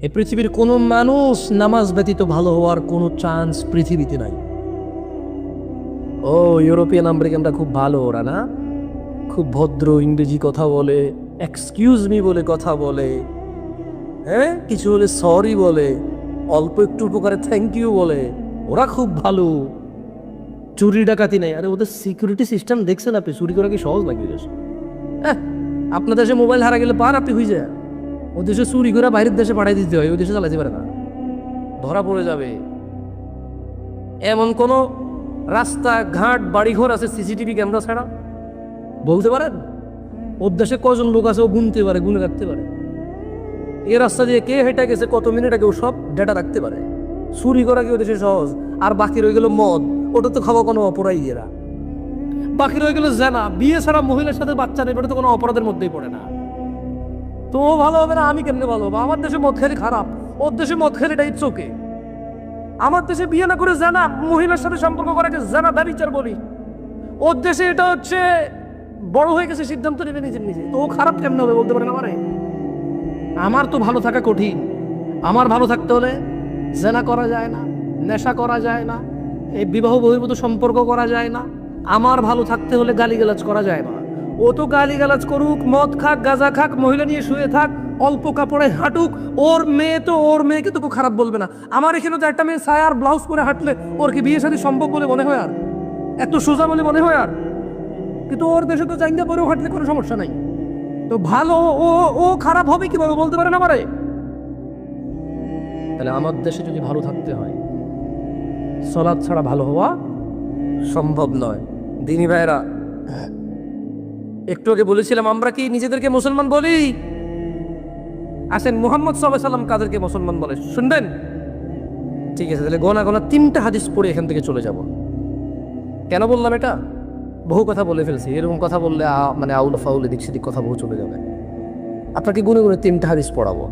এই পৃথিবীর কোনো মানুষ নামাজ ব্যতীত ভালো হওয়ার কোনো চান্স পৃথিবীতে নাই। ও ইউরোপিয়ান আমেরিকানরা খুব ভালো, ওরা না খুব ভদ্র, ইংরেজি কথা বলে, এক্সকিউজ মি বলে কথা বলে, হ্যাঁ কিছু হলে সরি বলে, অল্প একটু উপকারে থ্যাংক ইউ বলে, ওরা খুব ভালো। চুরি ডাকাতি নাই। আরে ওদের সিকিউরিটি সিস্টেম দেখছেন আপনি? চুরি করা কি সহজ নাকি দেশ? আপনার দেশে মোবাইল হারা গেলে পার আপনি হয়ে যায়, ও দেশে চুরি করে বাইরের দেশে পাঠিয়ে দিতে হয়, ওই দেশে চালাতে পারে না, ধরা পড়ে যাবে। এমন কোনো রাস্তা ঘাট বাড়িঘর আছে সিসিটিভি ক্যামেরা ছাড়া? বলতে পারেন? ওর দেশে কজন লোক আছে ও গুনতে পারে, গুনে রাখতে পারে। এই রাস্তা দিয়ে কে হেঁটে গেছে, কত মিনিট আগে, ও সব ডেটা রাখতে পারে। চুরি করা কি ওই দেশে সহজ? আর বাকি রয়ে গেল মদ, ওটা তো খাওয়া কোনো অপরাধী এরা। বাকি রয়ে গেল জানা, বিয়ে ছাড়া মহিলার সাথে বাচ্চা নেই, ওটা তো কোনো অপরাধের মধ্যেই পড়ে না। তো ও ভালো হবে না, আমি কেমনে ভালো হবো? আমার দেশে মদ খেলে খারাপ, ওর দেশে মদ খেলে এটা ইটস ওকে। আমার দেশে বিয়ে না করে জানা মহিলার সাথে সম্পর্ক করাকে জানা ব্যভিচার বলি, ওর দেশে এটা হচ্ছে বড় হয়ে গেছে, সিদ্ধান্ত নেবে নিজের নিজে। তো ও খারাপ কেমনে হবে বলতে পারেন আমারে? আমার তো ভালো থাকা কঠিন। আমার ভালো থাকতে হলে জেনা করা যায় না, নেশা করা যায় না, এই বিবাহ বহির্ভূত সম্পর্ক করা যায় না। আমার ভালো থাকতে হলে গালিগালাজ করা যায় না। ও তো গালিগালাজ করুক, মদ খাক, গাঁজা খাক, মহিলা নিয়ে শুয়ে থাক, অল্প কাপড়ে হাঁটুক, ওর মেয়েকে তো কেউ খারাপ বলবে না। আমার এখানে তো একটা মেয়ে সায়া আর ব্লাউজ পরে হাঁটলে ওর কি বিয়ে সাথে সম্ভব বলে মনে হয়? আর এত সোজা বলে মনে হয়? আর কিন্তু ওর দেশে তো জাঙ্গা পরেও হাঁটলে কোনো সমস্যা নাই। তো ভালো ও ও খারাপ হবে কিভাবে বলতে পারেন আমারে? তাহলে আমার দেশে যদি ভালো থাকতে হয়, সালাত ছাড়া ভালো হওয়া সম্ভব নয়। দিনী ভাইরা, একটু আগে বলেছিলাম আমরা কি নিজেদেরকে মুসলমান বলি? আসেন, মুহাম্মদ সাল্লাল্লাহু আলাইহি ওয়াসাল্লাম কাদেরকে মুসলমান বলে শুনবেন? ঠিক আছে, তাহলে গোনা গোনা 3টা হাদিস পড়ে এখান থেকে চলে যাব। কেন বললাম এটা? বহু কথা বলে ফেলছি, এরকম কথা বললে মানে আউল ফাউল এদিক সেদিক কথা বহু চলে যাবে। আপনাকে গুনে গুনে 3টা হাদিস পড়াবো,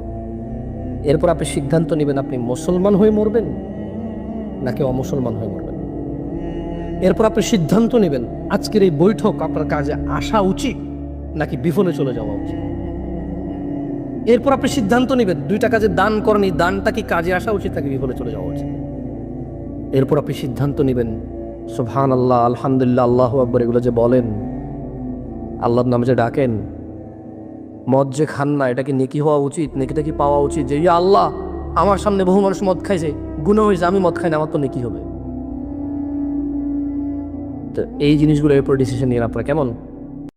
এরপর আপনি সিদ্ধান্ত নেবেন আপনি মুসলমান হয়ে মরবেন নাকি অমুসলমান হয়ে মরবেন। এরপর আপনি সিদ্ধান্ত নেবেন আজকের এই বৈঠক আপনার কাজে আসা উচিত নাকি বিফলে চলে যাওয়া উচিত। এরপর আপনি সিদ্ধান্ত নেবেন 2টা কাজে দান করেন, এই দানটা কি কাজে আসা উচিত নাকি বিফলে চলে যাওয়া উচিত। এরপর আপনি সিদ্ধান্ত নেবেন সুবহানাল্লাহ, আলহামদুলিল্লাহ, আল্লাহু আকবার এগুলো যে বলেন, আল্লাহর নামে যে ডাকেন, মদ যে খান না, এটা কি নেকি হওয়া উচিত? নেকিটা কি পাওয়া উচিত? যে ইয়া আল্লাহ, আমার সামনে বহু মানুষ মদ খাইছে, গুনাহ হয়েছে, আমি মদ খাই না, আমার তো নেকি হবে। তো এই জিনিসগুলো এরপর ডিসিশন নিয়ে আপনারা কেমন